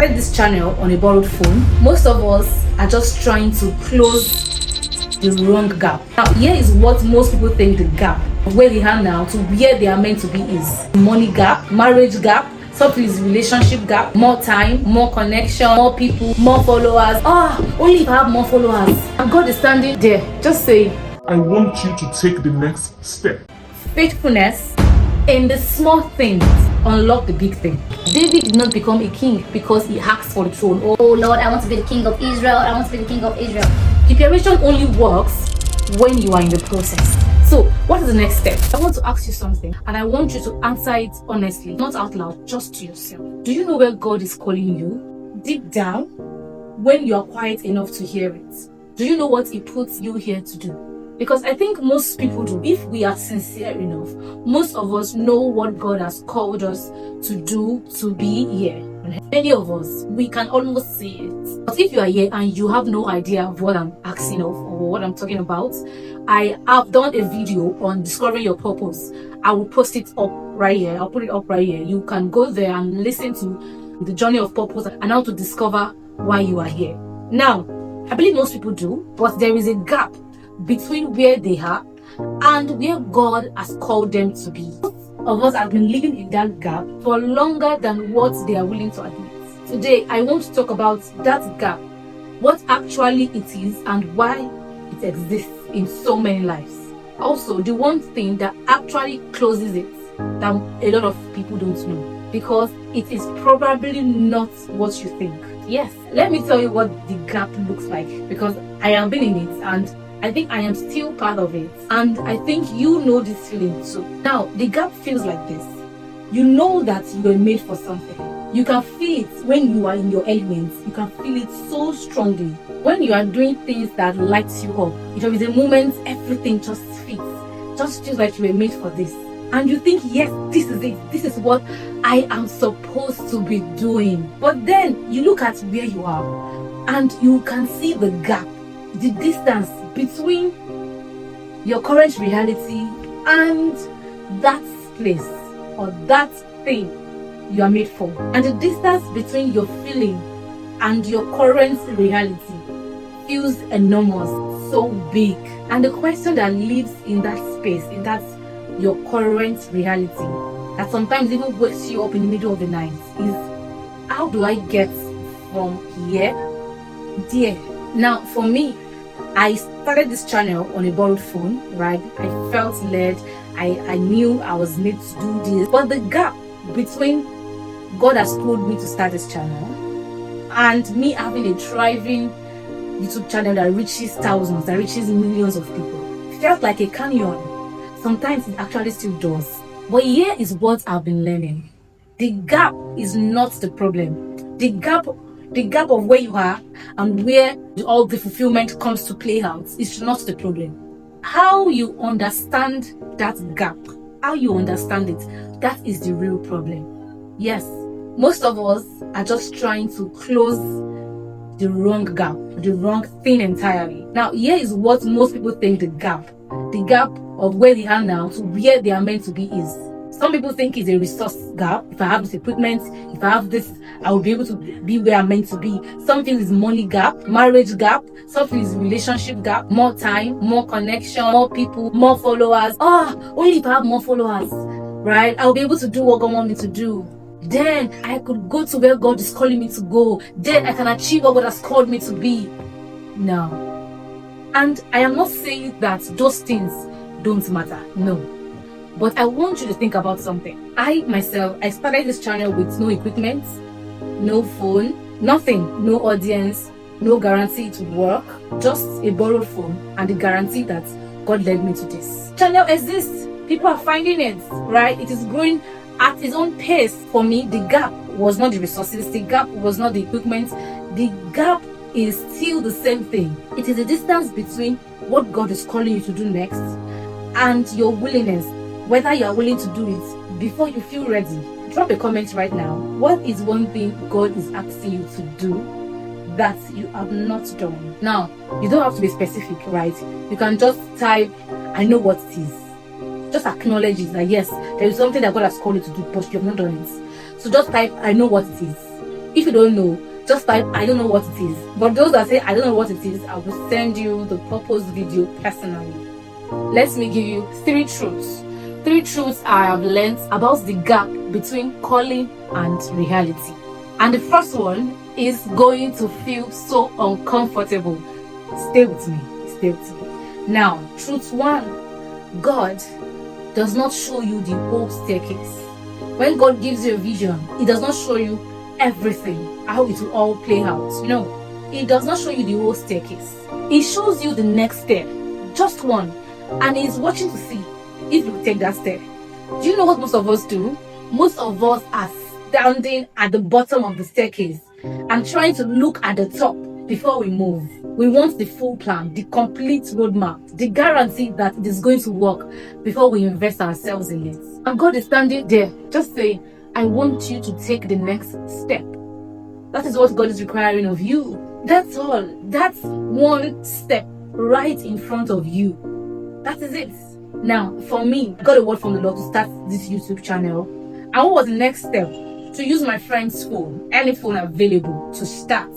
started this channel on a borrowed phone. Most of us are just trying to close the wrong gap. Now, here is what most people think the gap of where they are now to where they are meant to be is. Money gap, marriage gap, something is relationship gap, more time, more connection, more people, more followers. Only if I have more followers. And God is standing there, just saying, I want you to take the next step. Faithfulness in the small things unlock the big thing. David did not become a king because he asked for the throne. Oh Lord, I want to be the king of Israel. I want to be the king of Israel. Preparation only works when you are in the process. So, what is the next step? I want to ask you something, and I want you to answer it honestly, not out loud, just to yourself. Do you know where God is calling you? Deep down, when you are quiet enough to hear it. Do you know what He puts you here to do? Because I think most people do. If we are sincere enough, most of us know what God has called us to do, to be here. Many of us, we can almost see it. But if you are here and you have no idea of what I'm asking of or what I'm talking about, I have done a video on discovering your purpose. I will post it up right here. I'll put it up right here. You can go there and listen to the journey of purpose and how to discover why you are here. Now, I believe most people do, but there is a gap between where they are and where God has called them to be. Of us have been living in that gap for longer than what they are willing to admit. Today, I want to talk about that gap, what actually it is and why it exists in so many lives. Also, the one thing that actually closes it that a lot of people don't know, because it is probably not what you think. Yes, let me tell you what the gap looks like, because I have been in it and I think I am still part of it, and I think you know this feeling too. Now, the gap feels like this. You know that you were made for something. You can feel it when you are in your elements. You can feel it so strongly. When you are doing things that lights you up, there is a moment everything just fits. Just feels like you were made for this. And you think, yes, this is it. This is what I am supposed to be doing. But then you look at where you are and you can see the gap, the distance between your current reality and that place or that thing you are made for, and the distance between your feeling and your current reality feels enormous, so big. And the question that lives in that space, in that your current reality, that sometimes even wakes you up in the middle of the night, is how do I get from here there? Now, for me, I started this channel on a borrowed phone, right? I felt led. I knew I was made to do this. But the gap between God has told me to start this channel and me having a thriving YouTube channel that reaches thousands, that reaches millions of people, felt like a canyon. Sometimes it actually still does. But here is what I've been learning. The gap is not the problem. The gap of where you are and where all the fulfillment comes to play out is not the problem. How you understand that gap, how you understand it, that is the real problem. Yes, most of us are just trying to close the wrong gap, the wrong thing entirely. Now, here is what most people think the gap of where they are now to where they are meant to be is. Some people think it's a resource gap. If I have this equipment, if I have this, I will be able to be where I'm meant to be. Some feel it's money gap, marriage gap. Some feel it's relationship gap, more time, more connection, more people, more followers. Only if I have more followers, right? I'll be able to do what God wants me to do. Then I could go to where God is calling me to go. Then I can achieve what God has called me to be. No. And I am not saying that those things don't matter. No. But I want you to think about something. I started this channel with no equipment, no phone, nothing, no audience, no guarantee it would work, just a borrowed phone and the guarantee that God led me to this. Channel exists. People are finding it, right? It is growing at its own pace. For me, the gap was not the resources, the gap was not the equipment, the gap is still the same thing. It is a distance between what God is calling you to do next and your willingness, whether you are willing to do it before you feel ready. Drop a comment right now. What is one thing God is asking you to do that you have not done? Now, you don't have to be specific, right? You can just type, I know what it is. Just acknowledge it that yes, there is something that God has called you to do, but you have not done it. So just type, I know what it is. If you don't know, just type I don't know what it is. But those that say I don't know what it is, I will send you the purpose video personally. Let me give you 3 truths. 3 truths I have learned about the gap between calling and reality. And the first one is going to feel so uncomfortable. Stay with me. Stay with me. Now, truth 1. God does not show you the whole staircase. When God gives you a vision, He does not show you everything, how it will all play out. No, He does not show you the whole staircase. He shows you the next step, just one, and He's watching to see if you take that step. Do you know what most of us do? Most of us are standing at the bottom of the staircase and trying to look at the top before we move. We want the full plan, the complete roadmap, the guarantee that it is going to work before we invest ourselves in it. And God is standing there just saying, I want you to take the next step. That is what God is requiring of you. That's all. That's one step right in front of you. That is it. Now, for me, I got a word from the Lord to start this YouTube channel. And what was the next step? To use my friend's phone, any phone available, to start.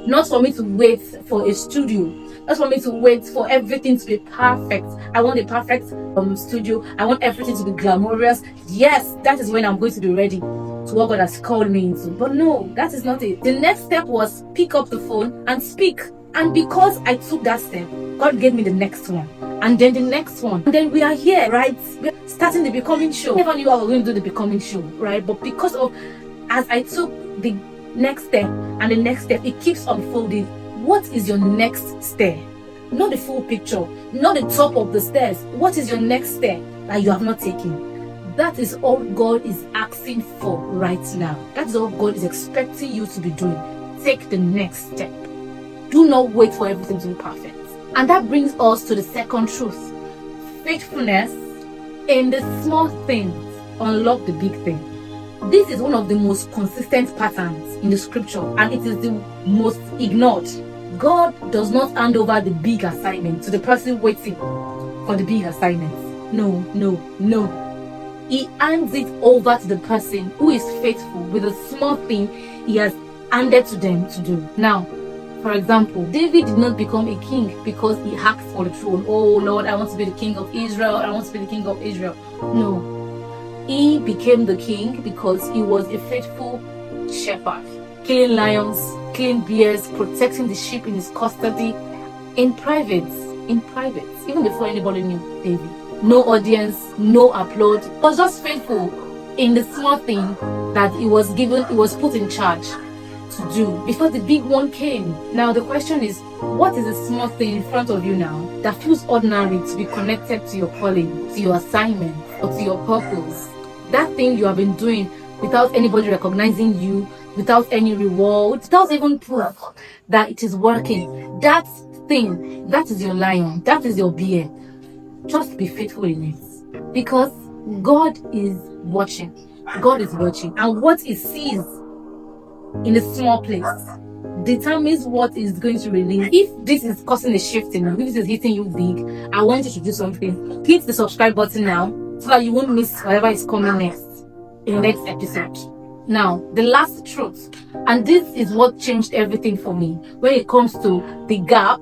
Not for me to wait for a studio. Not for me to wait for everything to be perfect. I want a perfect studio. I want everything to be glamorous. Yes, that is when I'm going to be ready to what God has called me into. But no, that is not it. The next step was pick up the phone and speak. And because I took that step, God gave me the next one. And then the next one. And then we are here, right? We're starting the Becoming Show. I never knew I was going to do the Becoming Show, right? But because of, as I took the next step and the next step, it keeps unfolding. What is your next step? Not the full picture, not the top of the stairs. What is your next step that you have not taken? That is all God is asking for right now. That's all God is expecting you to be doing. Take the next step. Do not wait for everything to be perfect. And that brings us to the second truth. Faithfulness in the small things unlock the big thing. This is one of the most consistent patterns in the scripture, and it is the most ignored. God does not hand over the big assignment to the person waiting for the big assignment. No, no, no. He hands it over to the person who is faithful with the small thing He has handed to them to do. Now, for example, David did not become a king because he asked for the throne. Oh Lord, I want to be the king of Israel. I want to be the king of Israel. No. He became the king because he was a faithful shepherd, killing lions, killing bears, protecting the sheep in his custody, in private, even before anybody knew David. No audience, no applaud. He was just faithful in the small thing that he was given, he was put in charge to do before the big one came. Now the question is, what is the small thing in front of you now that feels ordinary to be connected to your calling, to your assignment, or to your purpose? That thing you have been doing without anybody recognizing you, without any reward, without even proof that it is working. That thing, that is your lion, that is your bear. Just be faithful in it, because God is watching. God is watching, and what He sees in a small place determines what is going to release. If this is causing a shift in you, if this is hitting you big, I want you to do something. Hit the subscribe button now so that you won't miss whatever is coming next in the next episode. Now, the last truth, and this is what changed everything for me when it comes to the gap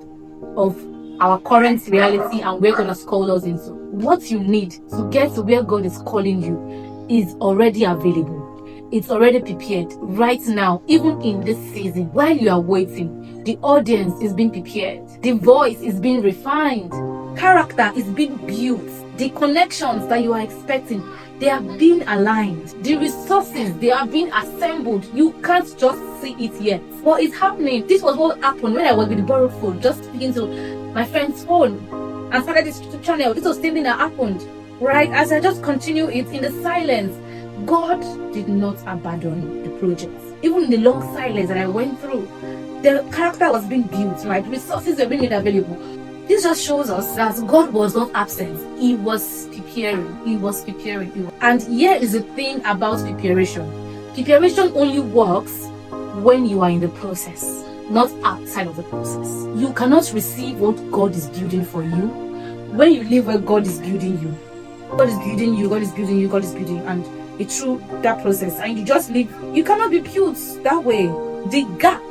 of our current reality and where God has called us into. What you need to get to where God is calling you is already available. It's already prepared right now, even in this season. While you are waiting, the audience is being prepared. The voice is being refined. Character is being built. The connections that you are expecting, they are being aligned. The resources, they are being assembled. You can't just see it yet. But it's happening. This was what happened when I was with the borrowed phone, just speaking to my friend's phone and started this YouTube channel. This was something that happened, right? As I just continue it in the silence, God did not abandon the project. Even in the long silence that I went through, the character was being built, right? Resources were being made available. This just shows us that God was not absent. He was preparing. He was preparing. And here is the thing about preparation. Preparation only works when you are in the process, not outside of the process. You cannot receive what God is building for you when you live where God is building you. God is building you, God is building you, God is building you, and it through that process and you just leave, you cannot be built that way. The gap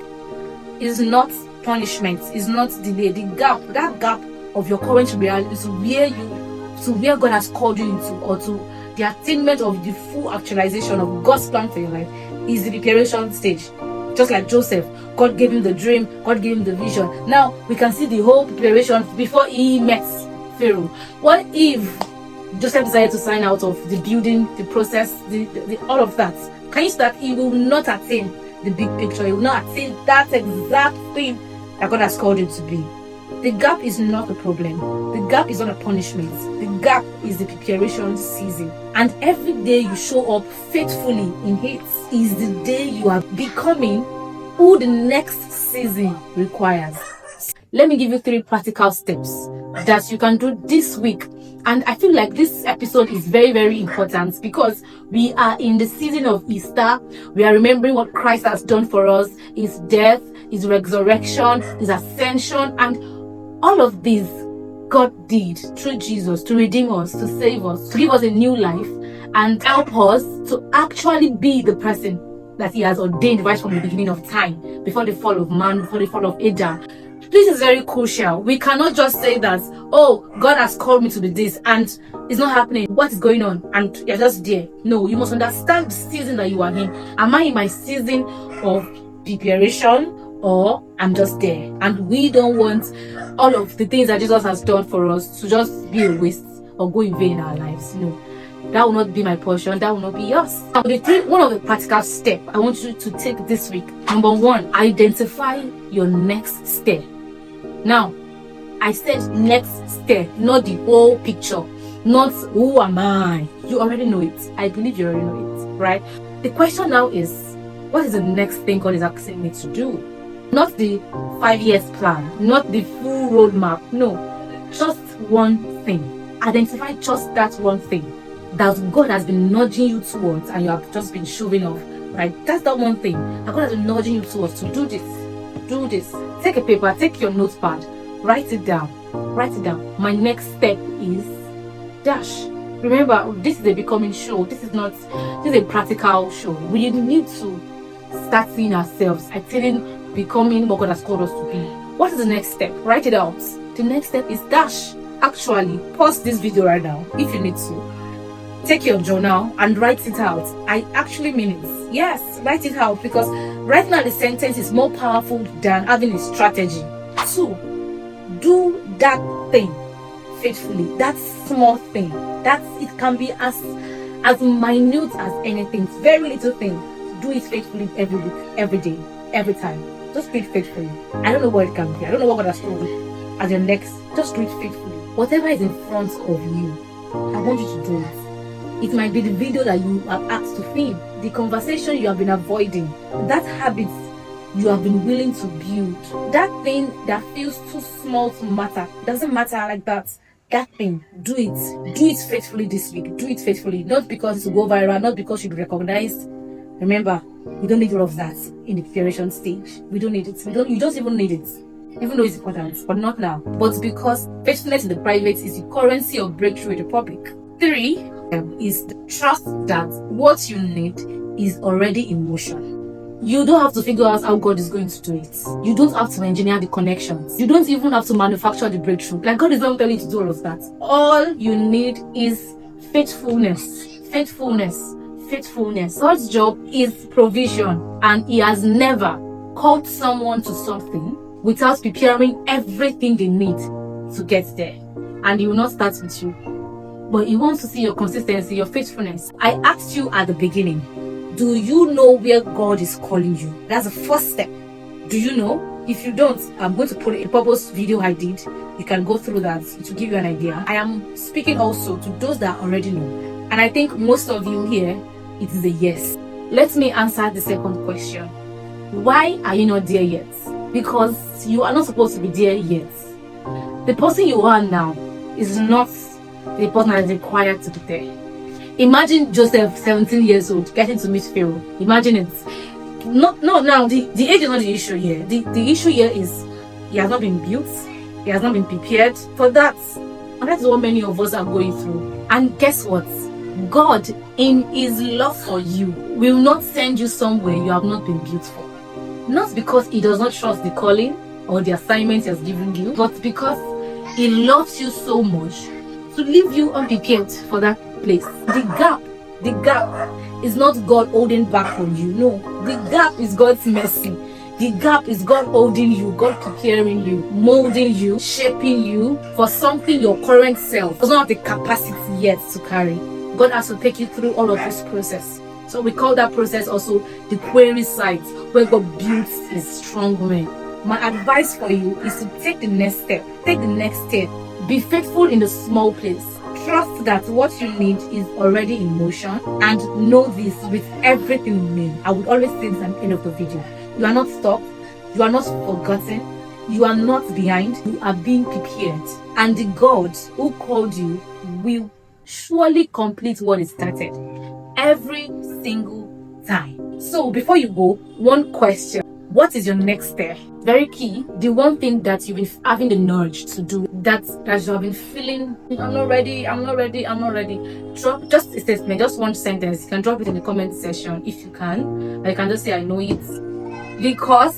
is not punishment, is not delay. The gap, that gap of your current reality to where God has called you into, or to the attainment of the full actualization of God's plan for your life, is the preparation stage. Just like Joseph, God gave him the dream, God gave him the vision. Now we can see the whole preparation before he met Pharaoh. What if Joseph decided to sign out of the building, the process, the all of that? Can you see that he will not attain the big picture? He will not attain that exact thing that God has called him to be. The gap is not a problem. The gap is not a punishment. The gap is the preparation season. And every day you show up faithfully in it is the day you are becoming who the next season requires. Let me give you 3 practical steps that you can do this week. And I feel like this episode is very, very important because we are in the season of Easter. We are remembering what Christ has done for us, his death, his resurrection, his ascension, and all of this God did through Jesus to redeem us, to save us, to give us a new life, and help us to actually be the person that he has ordained right from the beginning of time, before the fall of man, before the fall of Adam. This is very crucial. We cannot just say that, oh, God has called me to be this and it's not happening. What is going on? And you're just there. No, you must understand the season that you are in. Am I in my season of preparation, or I'm just there? And we don't want all of the things that Jesus has done for us to just be a waste or go in vain in our lives. No, that will not be my portion. That will not be yours. Now, one of the practical steps I want you to take this week. Number 1, identify your next step. Now, I said next step, not the whole picture, not who am I. You already know it. I believe you already know it, right? The question now is, what is the next thing God is asking me to do? Not the 5 years plan, not the full roadmap. No, just one thing. Identify just that one thing that God has been nudging you towards and you have just been shoving off, right? That's that one thing that God has been nudging you towards, to do this. Do this. Take a paper, take your notepad, write it down. Write it down. My next step is dash. Remember, this is a becoming show. This is a practical show. We need to start seeing ourselves attaining, becoming what God has called us to be. What is the next step? Write it out. The next step is dash. Actually, pause this video right now if you need to. Take your journal and write it out. I actually mean it. Yes, write it out, because writing out the sentence is more powerful than having a strategy. 2, do that thing faithfully. That small thing. It can be as minute as anything. Very little thing. Do it faithfully every week, every day, every time. Just do it faithfully. I don't know what it can be. I don't know what God has told you as your next. Just do it faithfully. Whatever is in front of you, I want you to do it. It might be the video that you are asked to film, the conversation you have been avoiding, that habit you have been willing to build, that thing that feels too small to matter. Doesn't matter like that. That thing, do it. Do it faithfully this week. Do it faithfully. Not because it will go viral, not because you'll be recognized. Remember, we don't need all of that in the preparation stage. We don't need it. You don't even need it. Even though it's important, but not now. But because faithfulness in the private is the currency of breakthrough in the public. 3 is the trust that what you need is already in motion. You don't have to figure out how God is going to do it. You don't have to engineer the connections. You don't even have to manufacture the breakthrough. Like, God is not telling you to do all of that. All you need is faithfulness. Faithfulness. Faithfulness. God's job is provision, and He has never called someone to something without preparing everything they need to get there. And He will not start with you, but He wants to see your consistency, your faithfulness. I asked you at the beginning, do you know where God is calling you? That's the first step. Do you know? If you don't, I'm going to put a purpose video I did. You can go through that to give you an idea. I am speaking also to those that already know. And I think most of you here, it is a yes. Let me answer the second question. Why are you not there yet? Because you are not supposed to be there yet. The person you are now is not the person that is required to be there. Imagine Joseph, 17 years old, getting to meet Pharaoh. Imagine it. Now, the age is not the issue here. The issue here is he has not been built. He has not been prepared for that. And that's what many of us are going through. And guess what? God, in His love for you, will not send you somewhere you have not been built for. Not because He does not trust the calling or the assignment He has given you, but because He loves you so much to leave you unprepared for that place. The gap is not God holding back from you. No, the gap is God's mercy. The gap is God holding you, God preparing you, molding you, shaping you for something your current self does not have the capacity yet to carry. God has to take you through all of this process. So we call that process also the query site, where God builds His strong men. My advice for you is to take the next step. Take the next step. Be faithful in the small place. Trust that what you need is already in motion, and know this with everything you mean. I would always say this at the end of the video. You are not stopped. You are not forgotten. You are not behind. You are being prepared. And the God who called you will surely complete what He started every single time. So before you go, one question. What is your next step? Very key. The one thing that you've been having the nudge to do, that you have been feeling, I'm not ready. Drop just a statement, just one sentence. You can drop it in the comment section if you can. Or you can just say, I know it. Because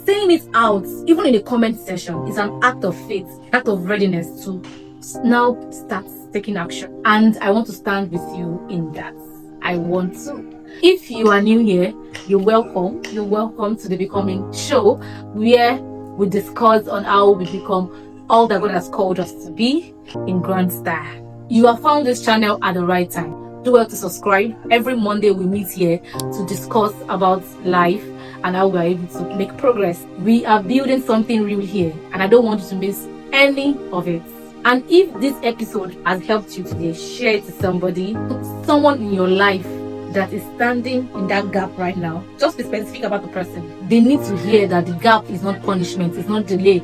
saying it out, even in the comment section, is an act of faith, act of readiness to now start taking action. And I want to stand with you in that. I want to. If you are new here, you're welcome. You're welcome to the Becoming Show, where we discuss on how we become all that God has called us to be in grand style. You have found this channel at the right time. Do well to subscribe. Every Monday we meet here to discuss about life and how we are able to make progress. We are building something real here, and I don't want you to miss any of it. And if this episode has helped you today, share it to somebody, someone in your life that is standing in that gap right now. Just be specific about the person. They need to hear that the gap is not punishment, it's not delay.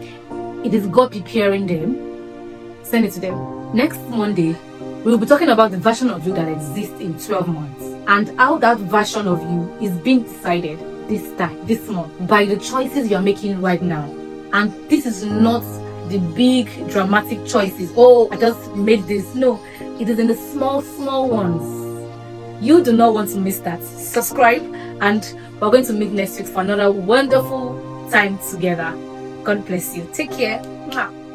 It is God preparing them. Send it to them. Next Monday, we will be talking about the version of you that exists in 12 months and how that version of you is being decided this month by the choices you are making right now. And this is not the big dramatic choices. Oh, I just made this. No, it is in the small ones. You do not want to miss that. Subscribe, and we're going to meet next week for another wonderful time together. God bless you. Take care. Mwah.